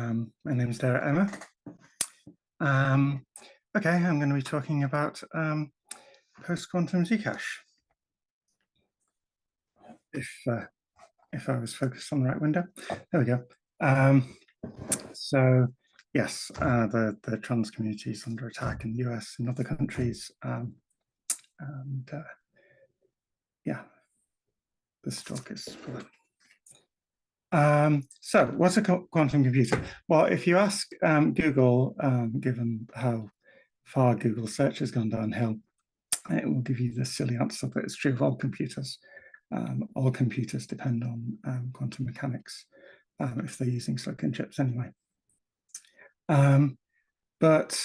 My name is Daira-Emma. Okay, I'm going to be talking about post-quantum Zcash. If I was focused on the right window, there we go. So yes, the trans community is under attack in the US and other countries, yeah, this talk is for that. So what's a quantum computer? Well, if you ask Google, given how far Google search has gone downhill, it will give you the silly answer that it's true of all computers. All computers depend on quantum mechanics if they're using silicon chips anyway. But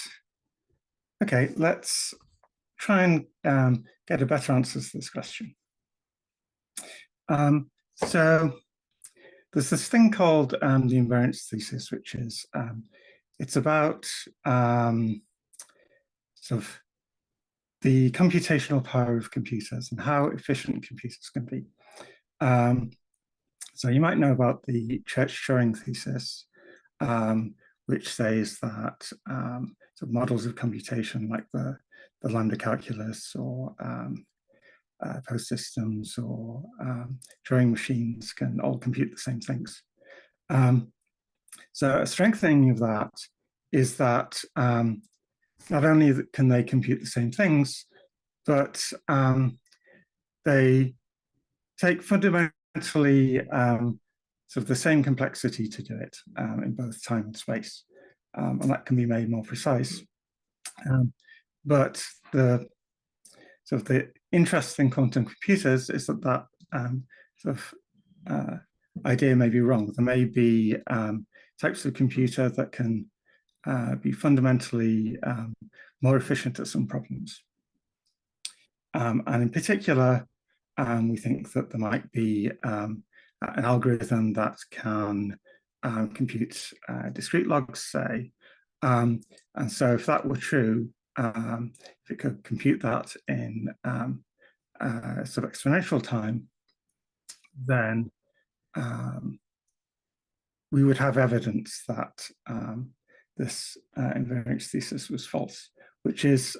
okay, let's try and get a better answer to this question. So there's this thing called the invariance thesis, which is it's about sort of the computational power of computers and how efficient computers can be. So you might know about the Church-Turing thesis, which says that sort of models of computation like the lambda calculus or post systems or Turing machines can all compute the same things. So a strengthening of that is that not only can they compute the same things, but they take fundamentally sort of the same complexity to do it in both time and space. And that can be made more precise. But the sort of the interest in quantum computers is that sort of idea may be wrong. There may be types of computer that can be fundamentally more efficient at some problems. And in particular, we think that there might be an algorithm that can compute discrete logs, say. And so if that were true, if it could compute that in sort of exponential time, then we would have evidence that this invariance thesis was false, which is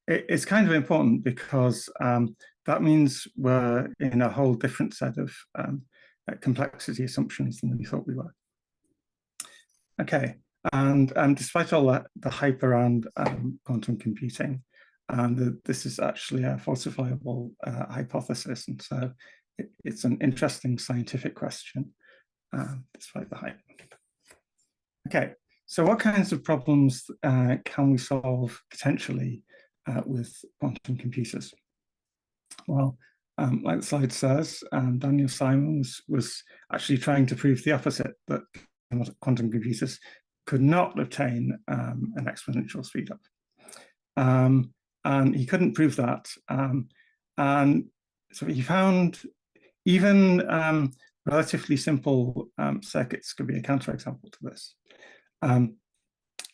it's kind of important because that means we're in a whole different set of complexity assumptions than we thought we were. Okay, and despite all that, the hype around quantum computing, this is actually a falsifiable hypothesis, and so it's an interesting scientific question, despite the hype. Okay, so what kinds of problems can we solve potentially with quantum computers? Well, like the slide says, Daniel Simon was actually trying to prove the opposite, that quantum computers could not obtain an exponential speedup. And he couldn't prove that. And so he found even relatively simple circuits could be a counterexample to this.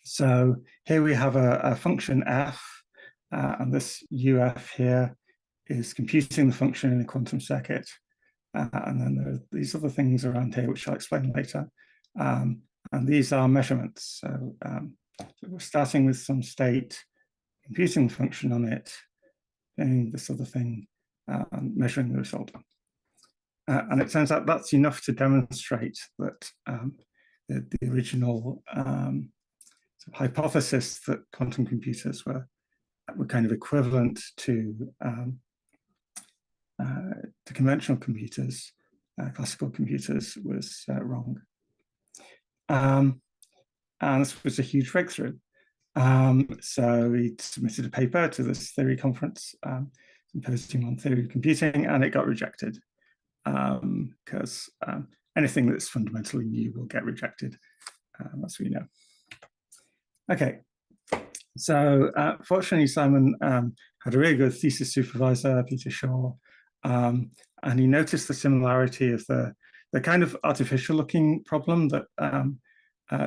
So here we have a function f, and this UF here is computing the function in a quantum circuit. And then there are these other things around here, which I'll explain later. And these are measurements. So we're starting with some state, computing the function on it, doing this other thing, and measuring the result. And it turns out that's enough to demonstrate that the original hypothesis that quantum computers were kind of equivalent to conventional computers, classical computers, was wrong. And this was a huge breakthrough. So he submitted a paper to this theory conference, Symposium on Theory of Computing, and it got rejected because anything that's fundamentally new will get rejected, as we know. Okay, so fortunately, Simon had a really good thesis supervisor, Peter Shaw, and he noticed the similarity of the kind of artificial-looking problem that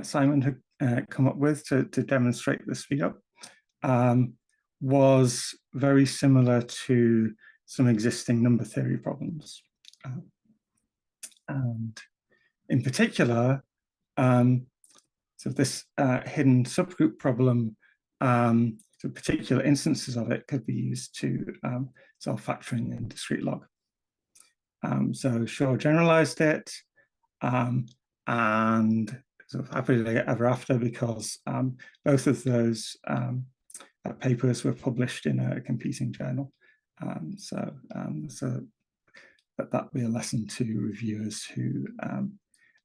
Simon had come up with to demonstrate the speedup was very similar to some existing number theory problems. And in particular, so this hidden subgroup problem, so particular instances of it could be used to solve factoring in discrete log. So Shaw generalized it, and sort of happily ever after, because both of those papers were published in a competing journal. So that be a lesson to reviewers who are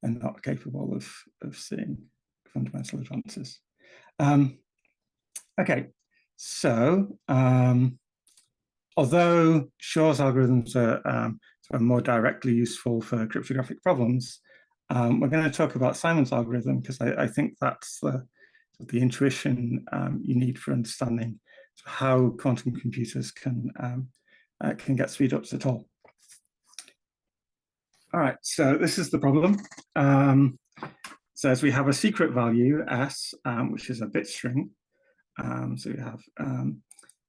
not capable of seeing fundamental advances. Okay, so although Shaw's algorithms are more directly useful for cryptographic problems, we're going to talk about Simon's algorithm, because I think that's the intuition you need for understanding how quantum computers can get speed ups at all. All right, so this is the problem. So as we have a secret value S, which is a bit string. So we have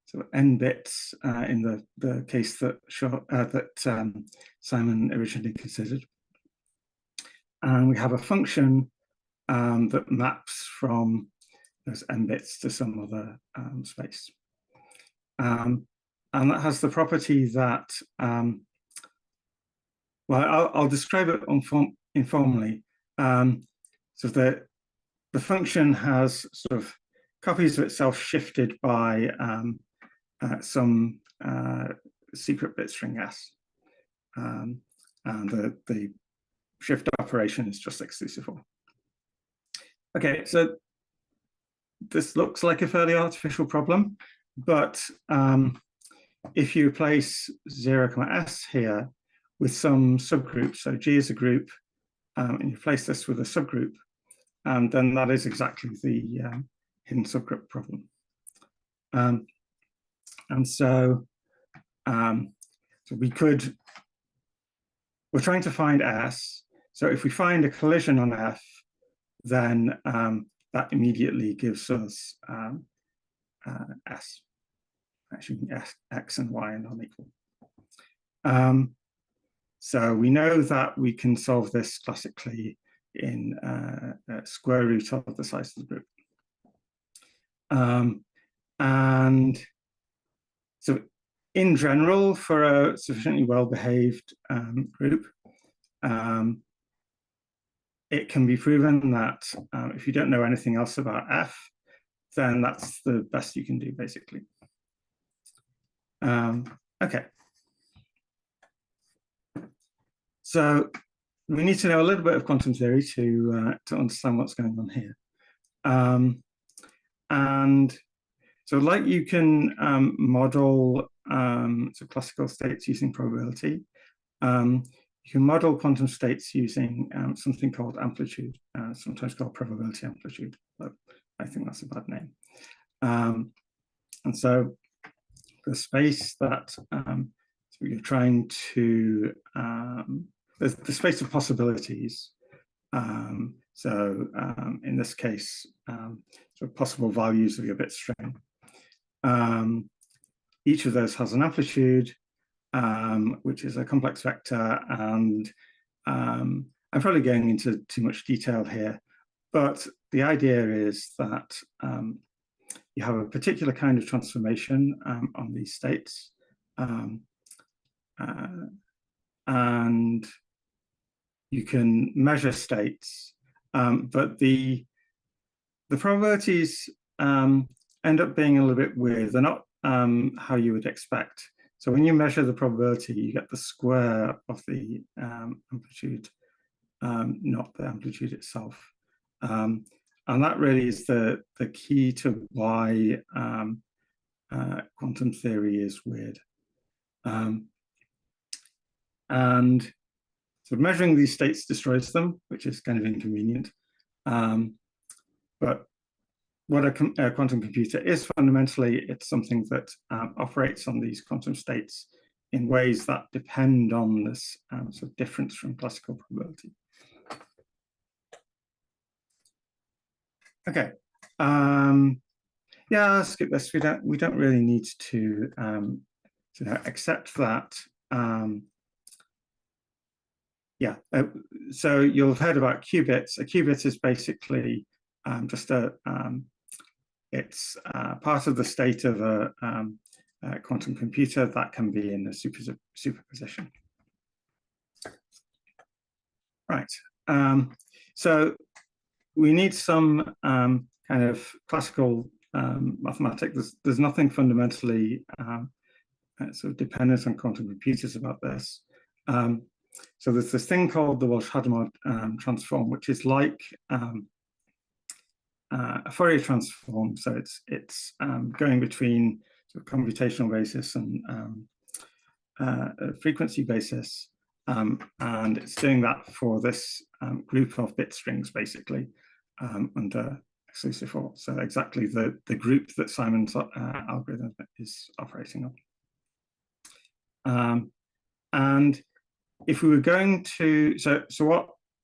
so n bits in the case that Simon originally considered. And we have a function that maps from those n bits to some other space. And that has the property that, well, I'll describe it informally. So the function has sort of copies of itself shifted by some secret bit string S. And the shift operation is just exclusive for. Okay, so this looks like a fairly artificial problem, but if you place 0,s here with some subgroup, so G is a group, and you place this with a subgroup, then that is exactly the hidden subgroup problem. And so, we're trying to find S. So if we find a collision on F, then that immediately gives us S. Actually, X and Y are non-equal. So we know that we can solve this classically in square root of the size of the group. And so in general, for a sufficiently well-behaved group, it can be proven that if you don't know anything else about F, then that's the best you can do, basically. Okay. So we need to know a little bit of quantum theory to understand what's going on here. And so like you can model so classical states using probability, you can model quantum states using something called amplitude, sometimes called probability amplitude, but I think that's a bad name. And so the space that so you're trying to, the space of possibilities. So in this case, so possible values of your bit string. Each of those has an amplitude, which is a complex vector, and I'm probably going into too much detail here, but the idea is that you have a particular kind of transformation on these states, and you can measure states, but the probabilities end up being a little bit weird. They're not how you would expect. So when you measure the probability, you get the square of the amplitude, not the amplitude itself. And that really is the key to why quantum theory is weird. And so measuring these states destroys them, which is kind of inconvenient. But what a quantum computer is fundamentally, it's something that operates on these quantum states in ways that depend on this sort of difference from classical probability. Okay, yeah, I'll skip this. We don't really need to accept that. Yeah, so you'll have heard about qubits. A qubit is basically it's part of the state of a quantum computer that can be in a superposition. Right. So we need some kind of classical mathematics. There's nothing fundamentally sort of dependent on quantum computers about this. So there's this thing called the Walsh-Hadamard transform, which is like a Fourier transform. So it's going between sort of computational basis and a frequency basis. And it's doing that for this group of bit strings, basically, under exclusive for. So exactly the group that Simon's algorithm is operating on. And if we were going to,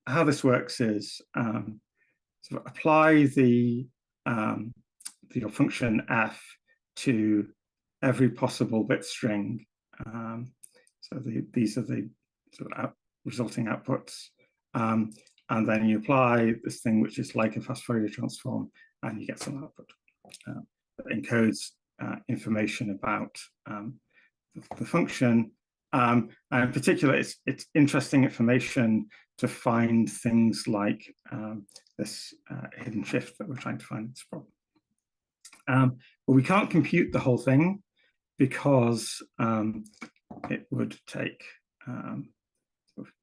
how this works is sort of apply your function f to every possible bit string. These are the sort of resulting outputs. And then you apply this thing, which is like a fast Fourier transform, and you get some output that encodes information about the function. And in particular, it's interesting information to find things like this hidden shift that we're trying to find in this problem. But we can't compute the whole thing because it would take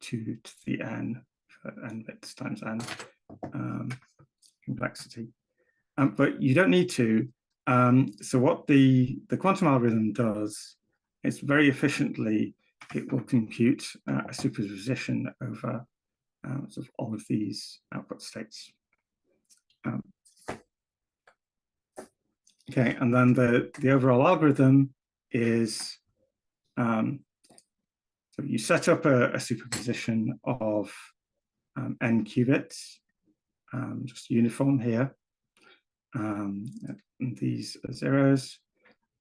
2 to the n for n bits times n complexity. But you don't need to. So what the quantum algorithm does is very efficiently, it will compute a superposition over sort of all of these output states. Okay, and then the overall algorithm is so you set up a superposition of n qubits, just uniform here. And these are zeros.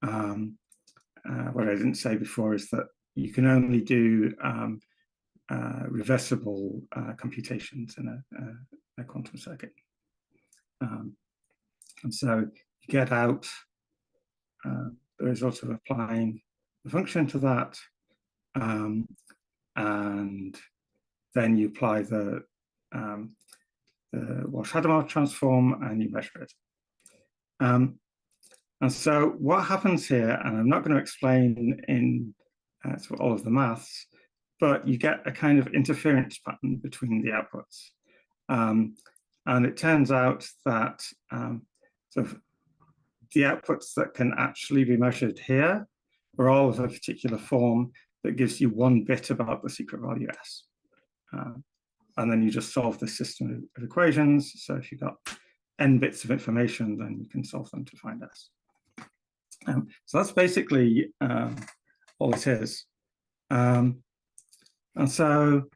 What I didn't say before is that you can only do reversible computations in a quantum circuit. And so you get out the result of applying the function to that, and then you apply the Walsh-Hadamard transform and you measure it. And so what happens here, and I'm not going to explain in sort of all of the maths, but you get a kind of interference pattern between the outputs. And it turns out that sort of the outputs that can actually be measured here are all of a particular form that gives you 1 bit about the secret value S. And then you just solve this system of equations. So if you've got n bits of information, then you can solve them to find S. So that's basically all it is. And so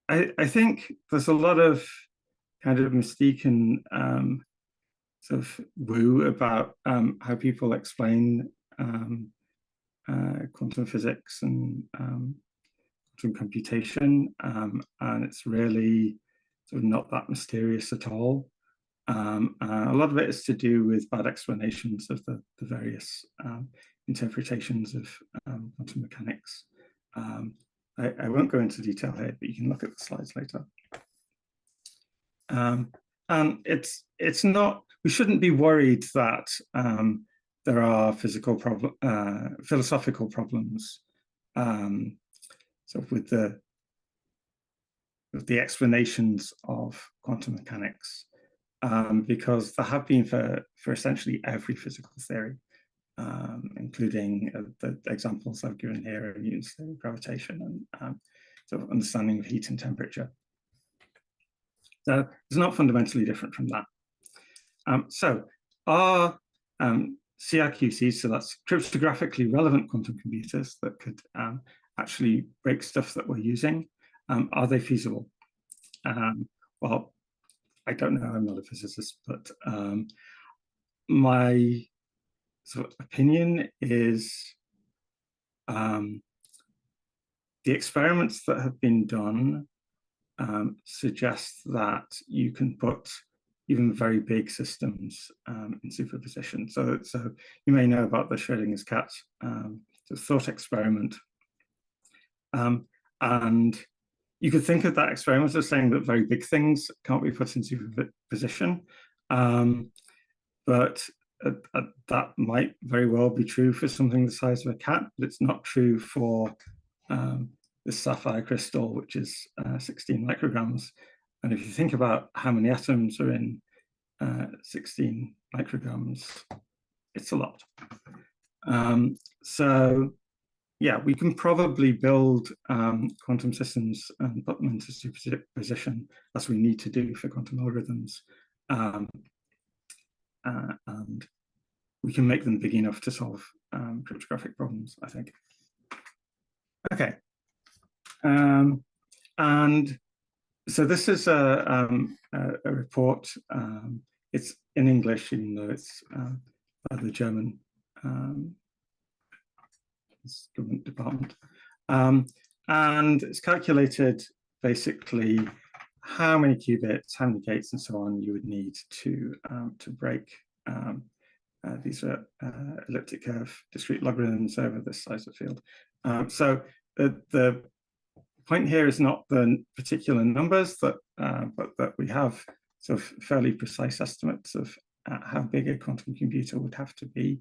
I think there's a lot of kind of mystique and sort of woo about how people explain quantum physics and quantum computation, and it's really sort of not that mysterious at all. A lot of it is to do with bad explanations of the various interpretations of quantum mechanics. I won't go into detail here, but you can look at the slides later. And it's not, we shouldn't be worried that there are philosophical problems sort of with the explanations of quantum mechanics, because there have been for essentially every physical theory, including the examples I've given here of Newton's theory of gravitation and sort of understanding of heat and temperature. So it's not fundamentally different from that. So our CRQCs, so that's cryptographically relevant quantum computers that could actually break stuff that we're using, are they feasible? Well, I don't know, I'm not a physicist, but my sort of opinion is the experiments that have been done suggest that you can put even very big systems in superposition. So you may know about the Schrödinger's cat thought experiment. And you could think of that experiment as saying that very big things can't be put in superposition. But that might very well be true for something the size of a cat, but it's not true for this sapphire crystal, which is 16 micrograms. And if you think about how many atoms are in 16 micrograms, it's a lot. So yeah, we can probably build quantum systems and put them into superposition as we need to do for quantum algorithms. And we can make them big enough to solve cryptographic problems, I think. Okay. And so this is a report. It's in English, even though it's by the German government department. And it's calculated basically how many qubits, how many gates, and so on you would need to break. These are elliptic curve discrete logarithms over this size of field. So the point here is not the particular numbers but that we have sort of fairly precise estimates of how big a quantum computer would have to be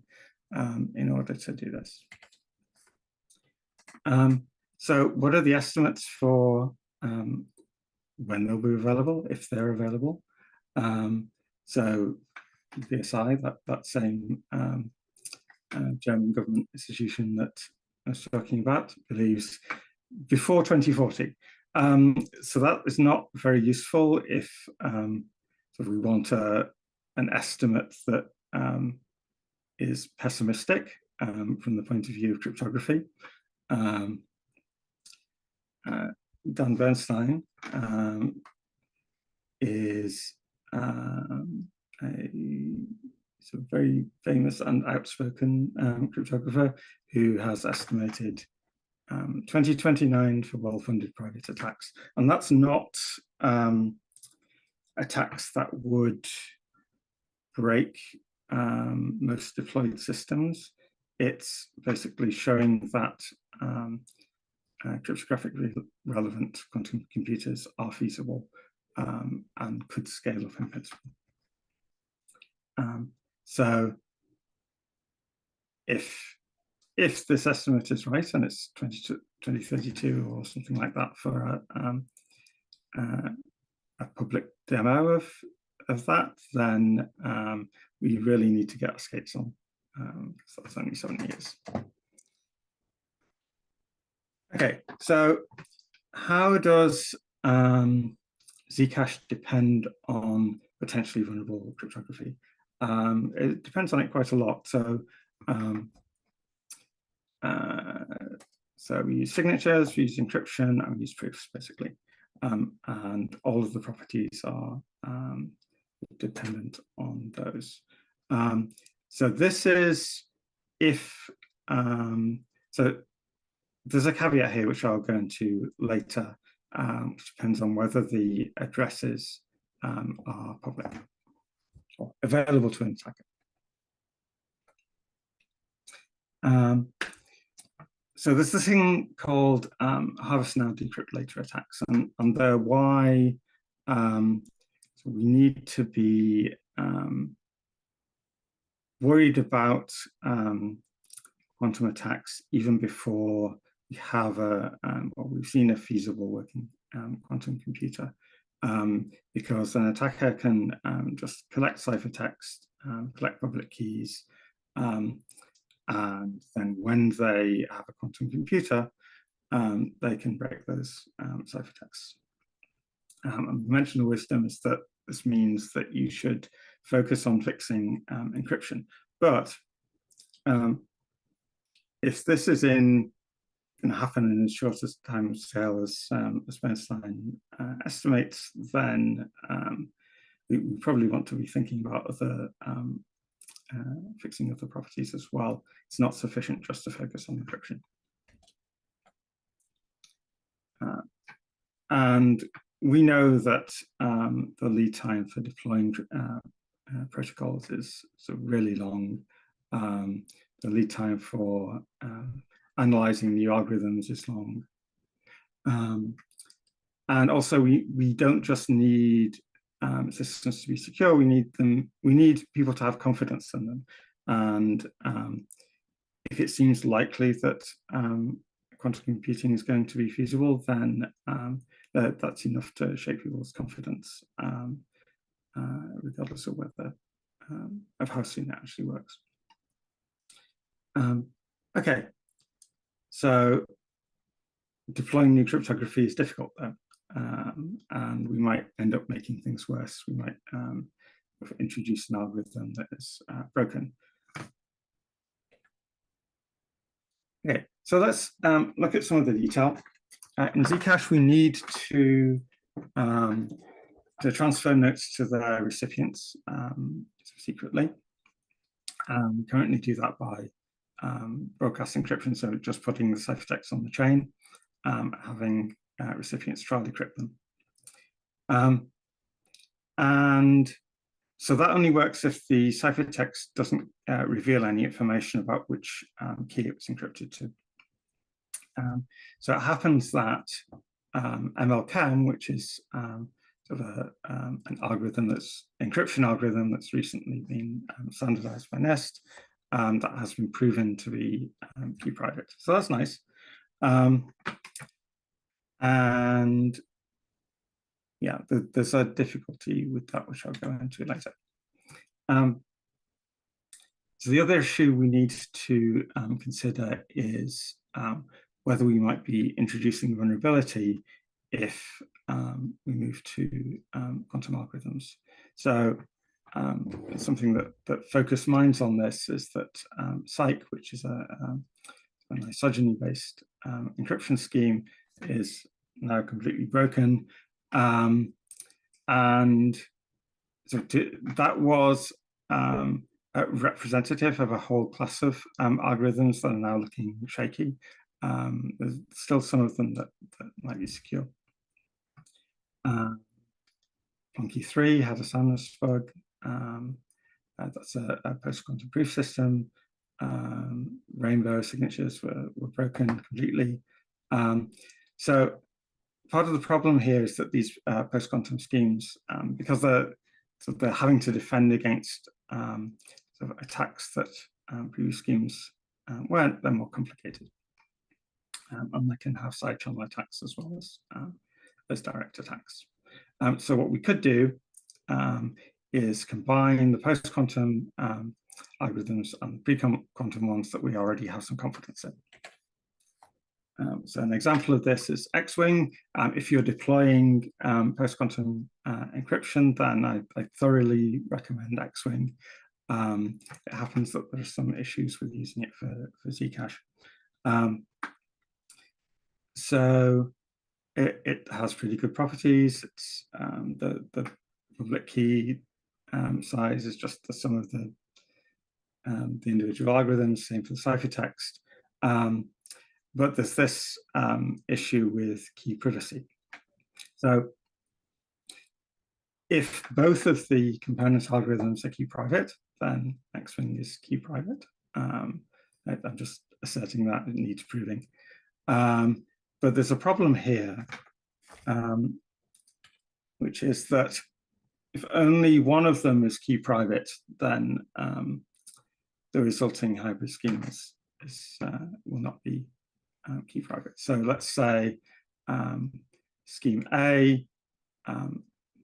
in order to do this. So what are the estimates for when they'll be available, if they're available? So BSI, that same German government institution that I was talking about, believes before 2040. So that is not very useful if we want an estimate that is pessimistic from the point of view of cryptography. Dan Bernstein is a sort of very famous and outspoken cryptographer who has estimated 2029 for well-funded private attacks. And that's not attacks that would break most deployed systems. It's basically showing that cryptographically relevant quantum computers are feasible and could scale up in principle. So if this estimate is right, and it's 2032 or something like that for a public demo of that, then we really need to get our skates on, because that's only 7 years. Okay, so how does Zcash depend on potentially vulnerable cryptography? It depends on it quite a lot. So we use signatures, we use encryption, and we use proofs, basically. And all of the properties are dependent on those. So this is if, so there's a caveat here, which I'll go into later, which depends on whether the addresses are public or available to an attacker. So there's this thing called harvest now, decrypt later attacks, and they're why so we need to be worried about quantum attacks even before we have we've seen a feasible working quantum computer, because an attacker can just collect ciphertext, collect public keys, and then when they have a quantum computer, they can break those ciphertexts. And the conventional wisdom is that this means that you should focus on fixing encryption. But if this is going to happen in as short a time scale as Bernstein estimates, then we probably want to be thinking about other fixing other properties as well. It's not sufficient just to focus on encryption. And we know that the lead time for deploying protocols is really long. The lead time for analyzing new algorithms is long. And also, we don't just need systems to be secure. We need people to have confidence in them. And if it seems likely that quantum computing is going to be feasible, then that's enough to shake people's confidence, regardless of whether of how soon it actually works. Okay, so deploying new cryptography is difficult, though, and we might end up making things worse. We might introduce an algorithm that is broken. Okay, so let's look at some of the detail. In Zcash, we need to transfer notes to the recipients secretly. We currently do that by broadcast encryption, so just putting the ciphertext on the chain, having recipients try to decrypt them. And so that only works if the ciphertext doesn't reveal any information about which key it was encrypted to. So it happens that MLChem, which is sort of an algorithm that's encryption algorithm that's recently been standardized by NIST, that has been proven to be key private. So that's nice. And yeah, there's a difficulty with that, which I'll go into later. So the other issue we need to consider is whether we might be introducing vulnerability if we move to quantum algorithms. So something that focused minds on this is that Cyc, which is a isogeny-based encryption scheme, is now completely broken. And so that was representative of a whole class of algorithms that are now looking shaky. There's still some of them that might be secure. Plunky 3 had a soundness bug. That's a post-quantum proof system. Rainbow signatures were broken completely. So part of the problem here is that these post-quantum schemes, because they're having to defend against sort of attacks that previous schemes weren't, they're more complicated. And they can have side channel attacks as well as direct attacks. So what we could do is combine the post-quantum algorithms and the pre-quantum ones that we already have some confidence in. So an example of this is X-Wing. If you're deploying post-quantum encryption, then I thoroughly recommend X-Wing. It happens that there are some issues with using it for Zcash. So it has pretty good properties. It's the public key size is just the sum of the individual algorithms, same for the ciphertext. But there's this issue with key privacy. So if both of the component algorithms are key private, then X-Wing is key private. I'm just asserting that, it needs proving. But there's a problem here, which is that if only one of them is key private, then the resulting hybrid scheme will not be key private. So let's say scheme A,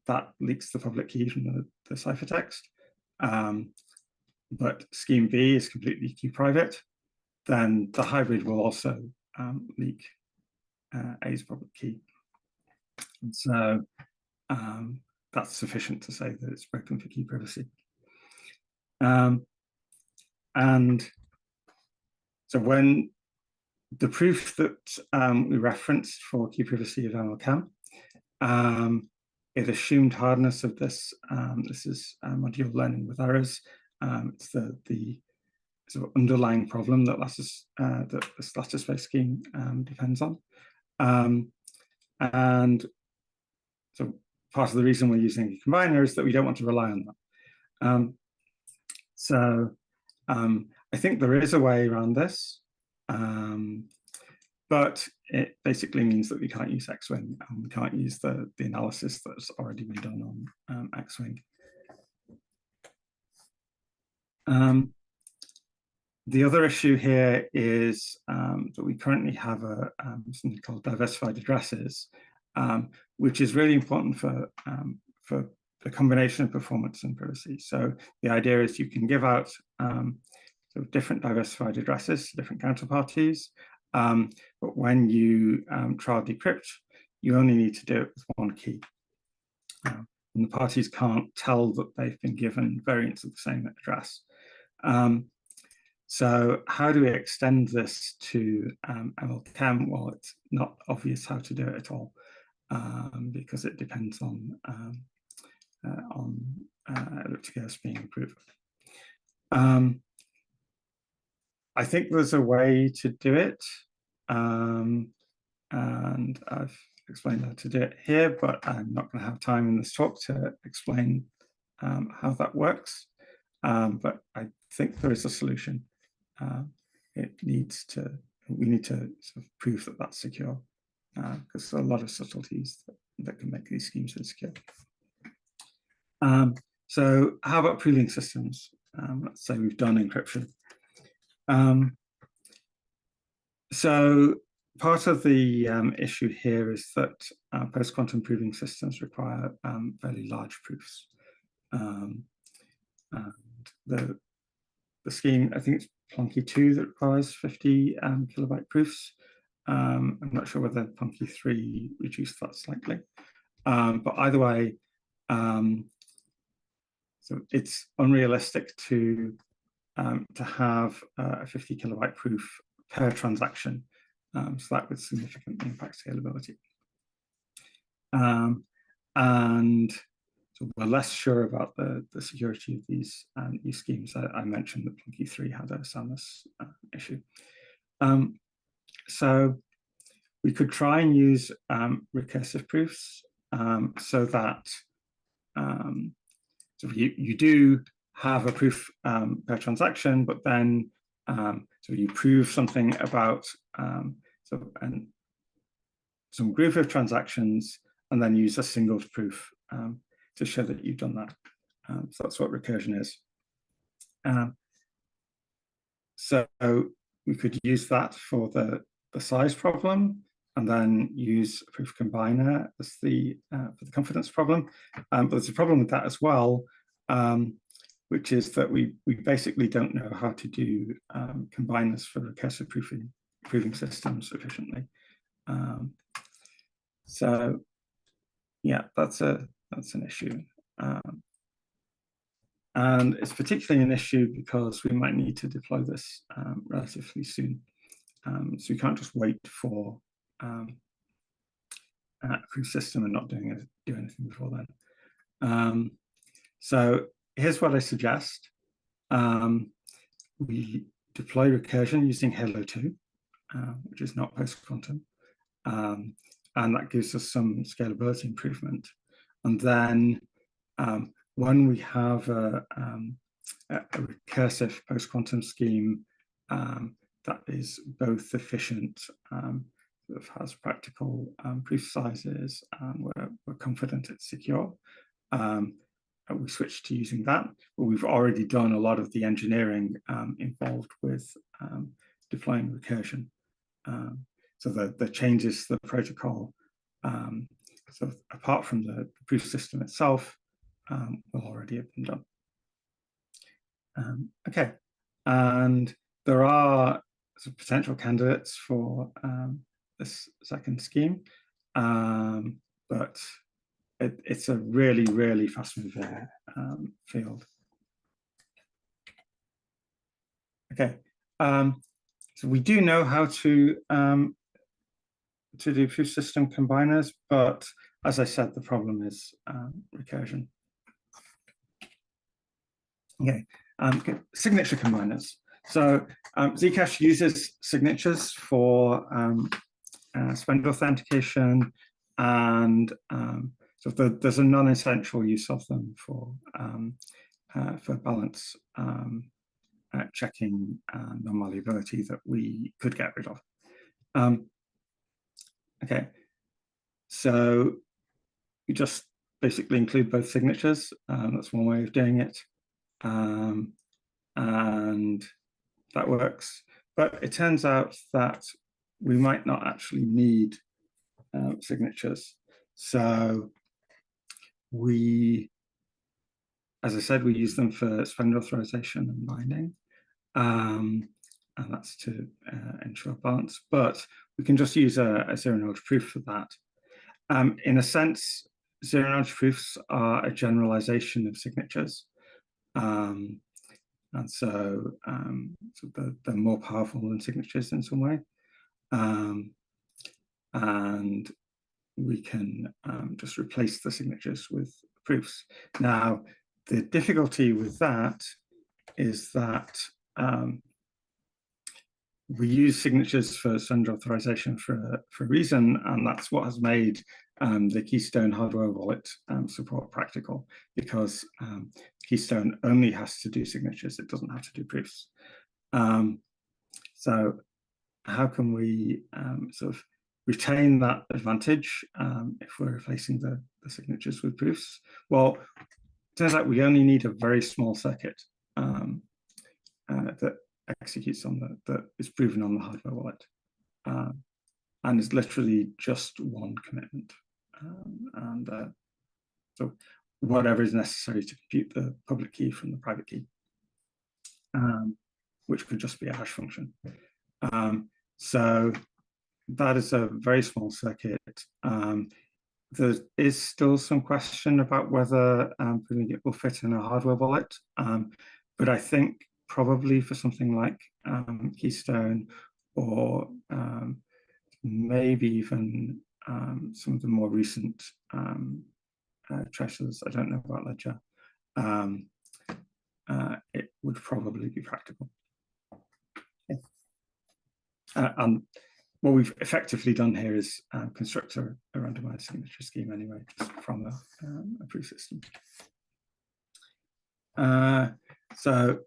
that leaks the public key from the ciphertext, but scheme B is completely key private, then the hybrid will also leak A's public key. And so that's sufficient to say that it's broken for key privacy. And so when the proof that we referenced for key privacy of MLChem, it assumed hardness of this. This is module learning with errors. It's the sort of underlying problem that this lattice-based scheme depends on. And so part of the reason we're using a combiner is that we don't want to rely on that. I think there is a way around this, but it basically means that we can't use Xwing and we can't use the analysis that's already been done on Xwing. The other issue here is that we currently have something called diversified addresses, which is really important for the combination of performance and privacy. So the idea is you can give out sort of different diversified addresses to different counterparties, but when you try to decrypt, you only need to do it with one key. And the parties can't tell that they've been given variants of the same address. So how do we extend this to MLChem? Well, it's not obvious how to do it at all, because it depends on elliptic Curves being improved. I think there's a way to do it, and I've explained how to do it here, but I'm not going to have time in this talk to explain how that works. But I think there is a solution. We need to sort of prove that that's secure, because there are a lot of subtleties that can make these schemes insecure. So how about pooling systems? Let's say we've done encryption. So part of the issue here is that post-quantum proving systems require fairly large proofs. And the scheme, I think it's Plunky 2 that requires 50 kilobyte proofs. I'm not sure whether Plunky 3 reduced that slightly. But either way, so it's unrealistic to have a 50 kilobyte proof per transaction. So that would significantly impact scalability. And so we're less sure about the security of these schemes. I mentioned that Plunky 3 had a soundness issue. So we could try and use recursive proofs so that so you do have a proof per transaction, but then so you prove something about some group of transactions and then use a single proof to show that you've done that. So that's what recursion is. So we could use that for the size problem and then use a proof combiner as for the confidence problem. But there's a problem with that as well, which is that we basically don't know how to do combiners for recursive proving systems efficiently. So yeah, that's an issue. And it's particularly an issue because we might need to deploy this relatively soon. So we can't just wait for a proof system and not do anything before then. So here's what I suggest. We deploy recursion using Halo 2, which is not post-quantum. And that gives us some scalability improvement. And then when we have a recursive post-quantum scheme that is both efficient, that has practical proof sizes, and we're confident it's secure, we switch to using that. But we've already done a lot of the engineering involved with deploying recursion. So the changes to the protocol, so apart from the proof system itself, will already have been done. Okay, and there are potential candidates for this second scheme, but it's a really, really fast-moving field. Okay, so we do know how to do proof system combiners, but as I said, the problem is recursion. Okay, signature combiners. So Zcash uses signatures for spend authentication, and so so there's a non-essential use of them for balance checking non-malleability that we could get rid of. Okay, so you just basically include both signatures. That's one way of doing it, and that works. But it turns out that we might not actually need signatures. So we, as I said, we use them for spend authorization and binding. And that's to ensure balance. But we can just use a zero-knowledge proof for that. In a sense, zero-knowledge proofs are a generalization of signatures. And so, they're more powerful than signatures in some way. And we can just replace the signatures with proofs. Now, the difficulty with that is that we use signatures for sender authorization for a reason, and that's what has made the Keystone hardware wallet support practical, because Keystone only has to do signatures, it doesn't have to do proofs. So how can we sort of retain that advantage if we're replacing the signatures with proofs? Well, it turns out we only need a very small circuit that executes on that is proven on the hardware wallet, and is literally just one commitment, and so whatever is necessary to compute the public key from the private key, which could just be a hash function. So that is a very small circuit. There is still some question about whether it will fit in a hardware wallet, but I think probably for something like Keystone, or maybe even some of the more recent treasures, I don't know about Ledger, it would probably be practical. Okay. And what we've effectively done here is construct a randomized signature scheme anyway, just from a proof system. So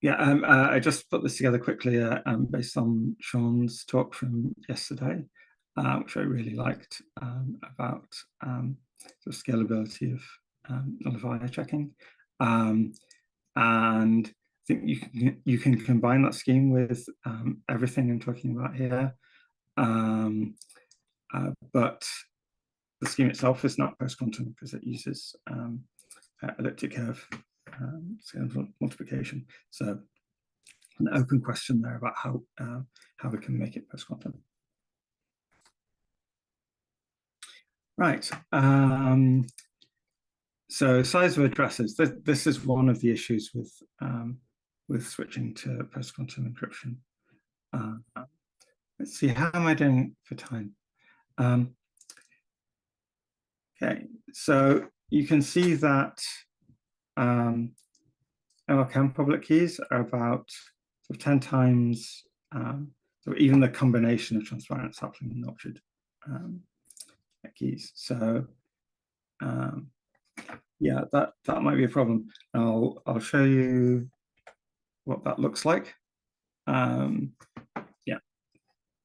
yeah, I just put this together quickly based on Sean's talk from yesterday, which I really liked, about the scalability of nullifier checking. And I think you can combine that scheme with everything I'm talking about here. But the scheme itself is not post-quantum because it uses elliptic curve scale multiplication. So an open question there about how we can make it post-quantum. Right. So size of addresses. This is one of the issues with switching to post-quantum encryption. Let's see, how am I doing for time? Okay, so you can see that MLChem public keys are about 10 times, so even the combination of transparent, sapling, and orchard keys. So yeah, that might be a problem. I'll show you what that looks like. Yeah,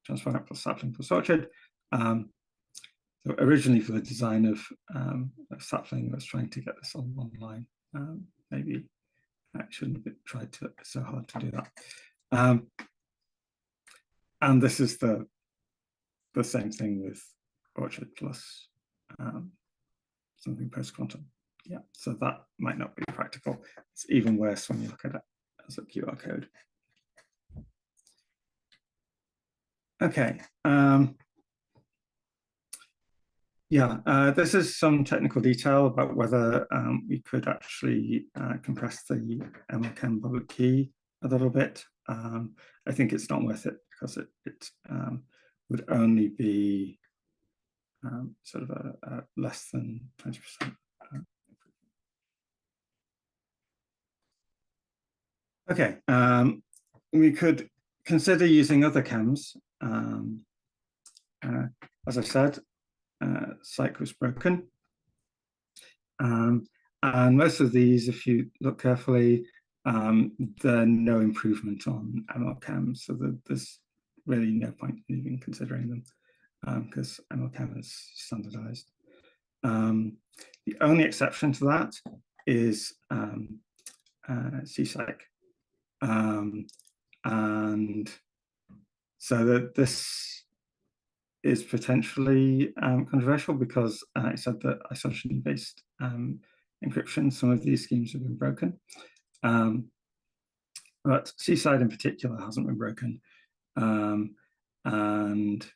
transparent plus sapling plus orchard. So originally for the design of sapling, I was trying to get this on online. Maybe I shouldn't have tried so hard to do that. And this is the same thing with orchard plus something post-quantum. Yeah, so that might not be practical. It's even worse when you look at it as a QR code. Okay. Yeah, this is some technical detail about whether we could actually compress the MLChem public key a little bit. I think it's not worth it because it would only be sort of a less than 20%. Okay, we could consider using other chems. As I said, Cyc was broken, And most of these, if you look carefully, they're no improvement on MLChem, so there's really no point in even considering them because MLChem is standardized. The only exception to that is CSEC. And so that this is potentially controversial because it said that isotropy-based encryption, some of these schemes have been broken. But Seaside in particular hasn't been broken. And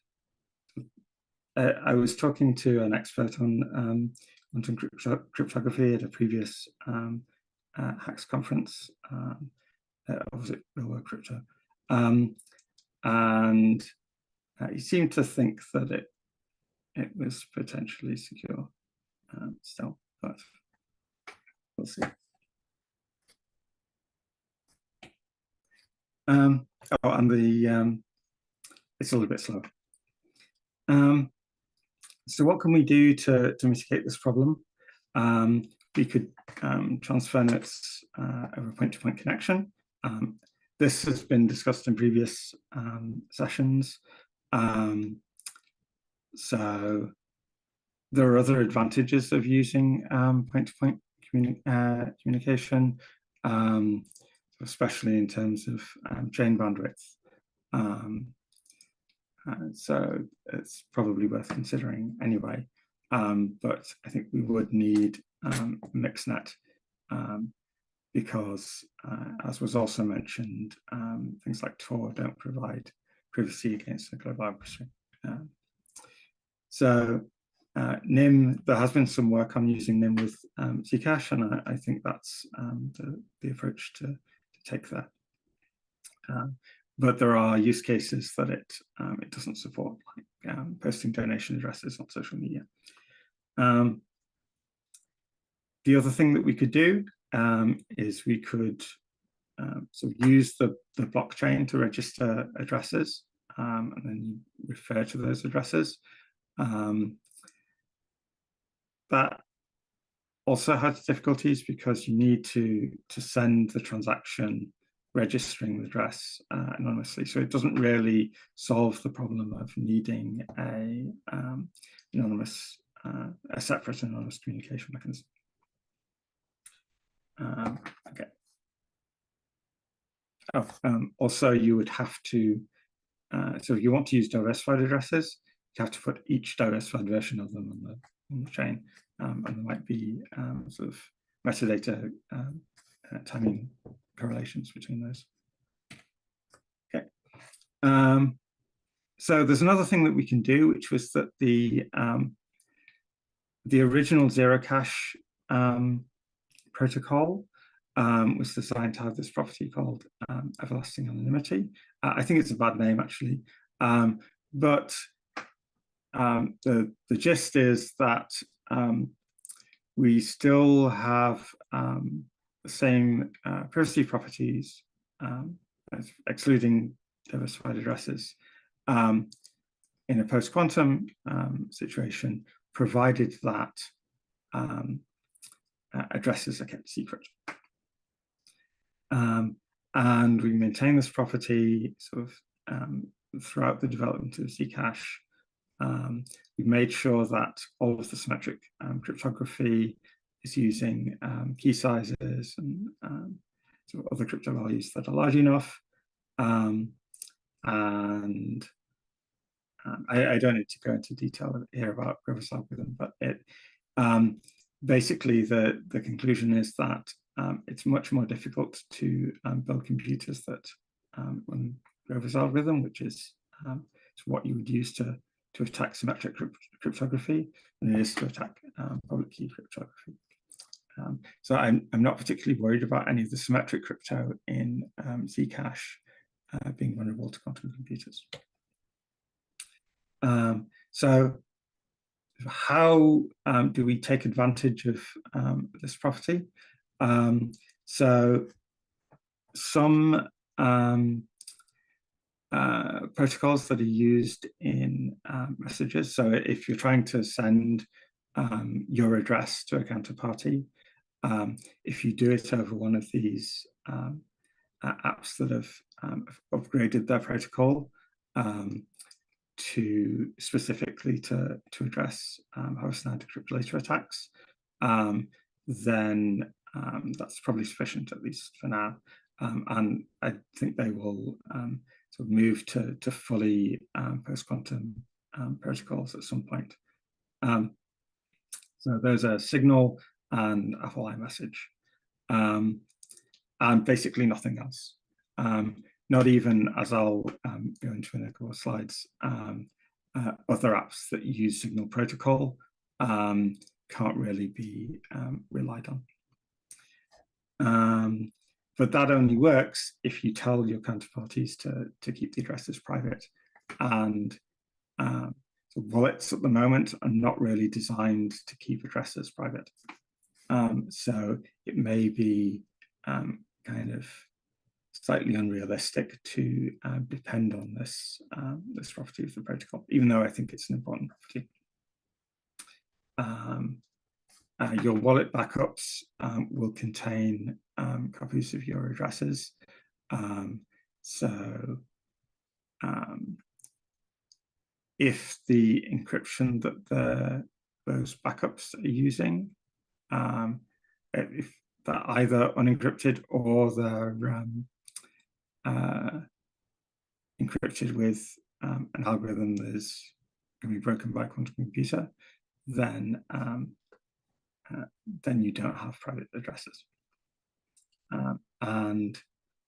I was talking to an expert on cryptography at a previous Hacks conference. Was it Real World Crypto? And he seemed to think that it was potentially secure still, but we'll see. Oh, and the it's a little bit slow. So what can we do to mitigate this problem? We could transfer notes over a point-to-point connection. This has been discussed in previous sessions. So there are other advantages of using point-to-point communication, especially in terms of chain bandwidth. So it's probably worth considering anyway. But I think we would need MixNet because, as was also mentioned, things like Tor don't provide privacy against a global adversary. So NIM, there has been some work on using NIM with Zcash, and I think that's the approach to take there. But there are use cases that it doesn't support, like posting donation addresses on social media. The other thing that we could do is we could sort of use the blockchain to register addresses, and then you refer to those addresses. That also has difficulties because you need to send the transaction registering the address anonymously. So it doesn't really solve the problem of needing a separate anonymous communication mechanism. Okay. Oh, also you would have to, so if you want to use diversified addresses, you have to put each diversified version of them on the chain, and there might be sort of metadata timing correlations between those. Okay. So there's another thing that we can do, which was that the original Zcash protocol was designed to have this property called everlasting anonymity. I think it's a bad name actually, but the gist is that we still have the same privacy properties, excluding diversified addresses, in a post-quantum situation, provided that addresses are kept secret. And we maintain this property sort of throughout the development of Zcash. We've made sure that all of the symmetric cryptography is using key sizes and sort of other crypto values that are large enough. And I don't need to go into detail here about Grover's algorithm, but it basically the conclusion is that it's much more difficult to build computers that run Grover's algorithm, which is what you would use to attack symmetric cryptography, than it is to attack public key cryptography. So I'm not particularly worried about any of the symmetric crypto in Zcash being vulnerable to quantum computers. So how do we take advantage of this property? So some protocols that are used in messages. So if you're trying to send your address to a counterparty. If you do it over one of these apps that have upgraded their protocol to specifically to address host-side decryptor attacks, then that's probably sufficient, at least for now. And I think they will sort of move to fully post-quantum protocols at some point. So those are Signal and Apple iMessage, and basically nothing else. Not even, as I'll go into in a couple of slides, other apps that use Signal protocol can't really be relied on. But that only works if you tell your counterparties to keep the addresses private. And so wallets at the moment are not really designed to keep addresses private. So it may be kind of slightly unrealistic to depend on this this property of the protocol, even though I think it's an important property. Your wallet backups will contain copies of your addresses. If the encryption that those backups are using, if they're either unencrypted or they're encrypted with an algorithm that is going to be broken by a quantum computer, then you don't have private addresses. And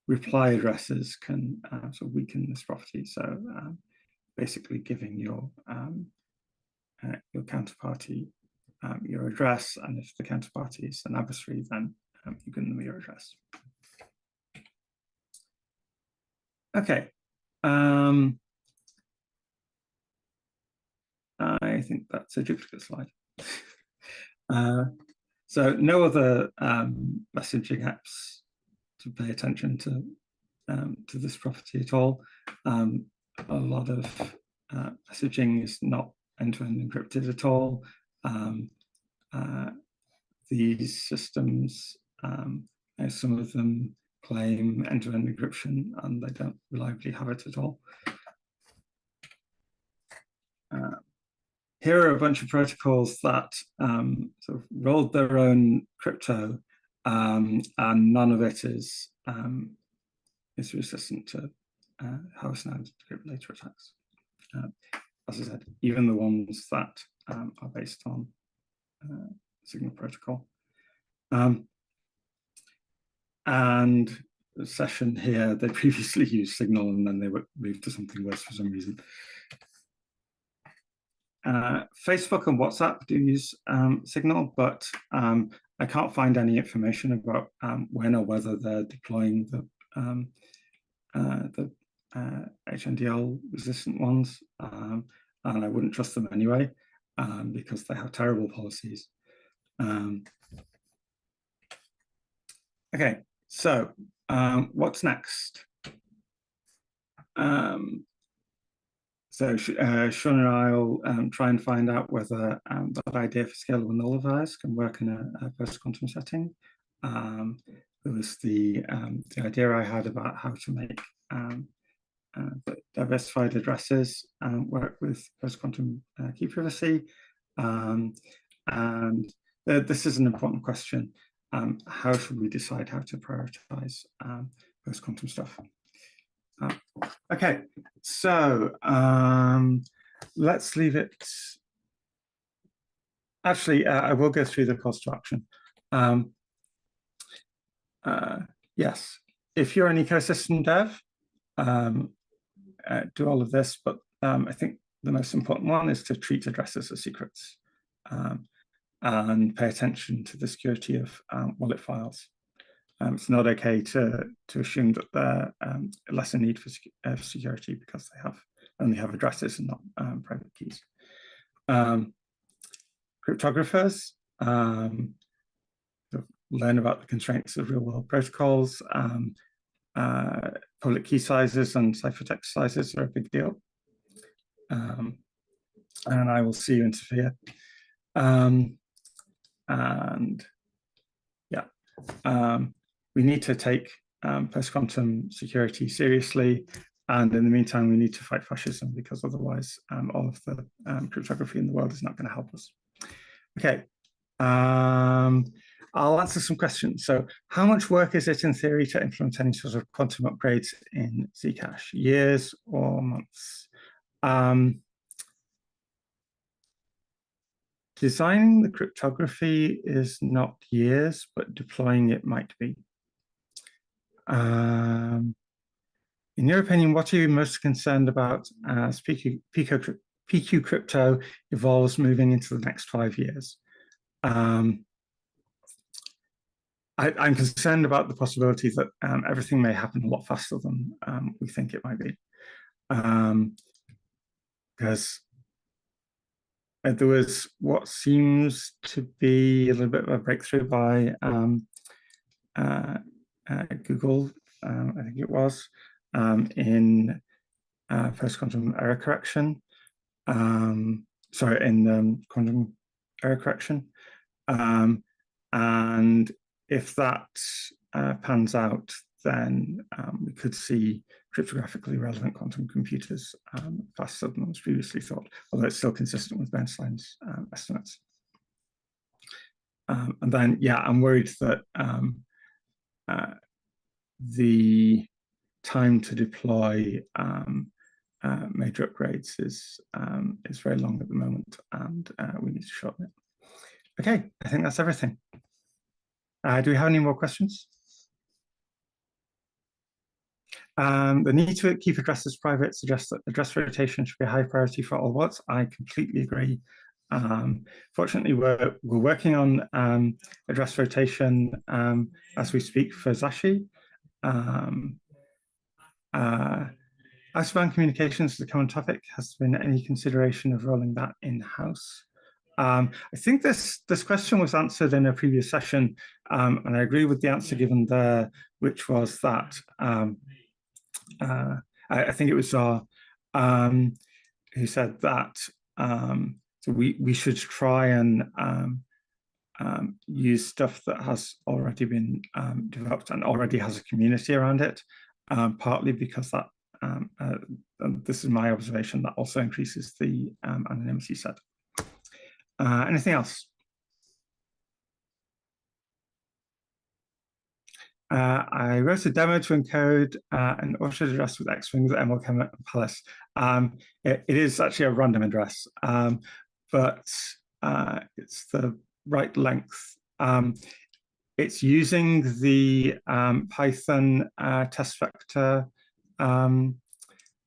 reply addresses can sort of weaken this property. So basically giving your counterparty your address, and if the counterparty is an adversary, then you give them your address. Okay. I think that's a duplicate slide. So no other messaging apps to pay attention to this property at all. A lot of messaging is not end-to-end encrypted at all. These systems, some of them claim end-to-end encryption, and they don't reliably have it at all. Here are a bunch of protocols that sort of rolled their own crypto, and none of it is resistant to house-side decryptor attacks. As I said, even the ones that are based on Signal protocol. And the session here, they previously used Signal and then they were moved to something worse for some reason. Facebook and WhatsApp do use Signal, but I can't find any information about when or whether they're deploying the HNDL resistant ones, and I wouldn't trust them anyway because they have terrible policies. Okay, so what's next? So Sean and I will try and find out whether that idea for scalable nullifiers can work in a post-quantum setting. There was the idea I had about how to make diversified addresses work with post-quantum key privacy. And this is an important question. How should we decide how to prioritize post-quantum stuff? Okay, so let's leave it. Actually, I will go through the calls to action. Yes, if you're an ecosystem dev, do all of this, but I think the most important one is to treat addresses as secrets and pay attention to the security of wallet files. It's not okay to assume that they're less in need for security because they only have addresses and not private keys. Cryptographers learn about the constraints of real-world protocols. Public key sizes and ciphertext sizes are a big deal. And I will see you in Sophia. And yeah, we need to take post-quantum security seriously. And in the meantime, we need to fight fascism, because otherwise all of the cryptography in the world is not going to help us. Okay, I'll answer some questions. So how much work is it in theory to implement any sort of quantum upgrades in Zcash? Years or months? Designing the cryptography is not years, but deploying it might be. In your opinion, what are you most concerned about as PQ crypto evolves moving into the next 5 years? I'm concerned about the possibility that everything may happen a lot faster than we think it might be. Because there was what seems to be a little bit of a breakthrough by Google, I think it was, in post-quantum error correction. In quantum error correction. And if that pans out, then we could see cryptographically relevant quantum computers faster than was previously thought, although it's still consistent with Bernstein's estimates. And then, yeah, I'm worried that the time to deploy major upgrades is very long at the moment, and we need to shorten it. Okay, I think that's everything. Do we have any more questions? The need to keep addresses private suggests that address rotation should be a high priority for all wallets. I completely agree. Fortunately, we're working on address rotation as we speak for Zashi. Outbound communications is a common topic. Has there been any consideration of rolling that in-house? I think this question was answered in a previous session, and I agree with the answer given there, which was that I think it was who said that so we should try and use stuff that has already been developed and already has a community around it, partly because that, and this is my observation, that also increases the anonymity set. Anything else? I wrote a demo to encode an orchard address with X-wings at Emerald Palace. It is actually a random address, but it's the right length. It's using the Python test vector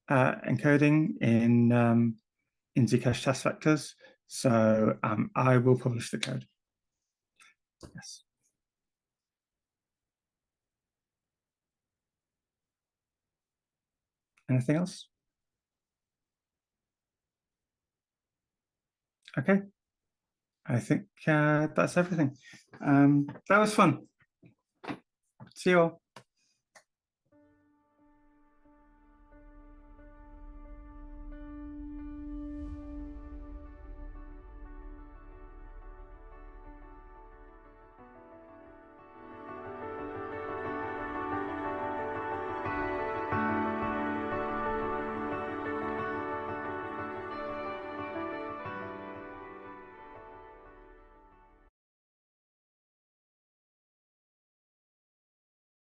encoding in Zcash test vectors. So I will publish the code. Yes. Anything else? Okay. I think that's everything. That was fun. See you all.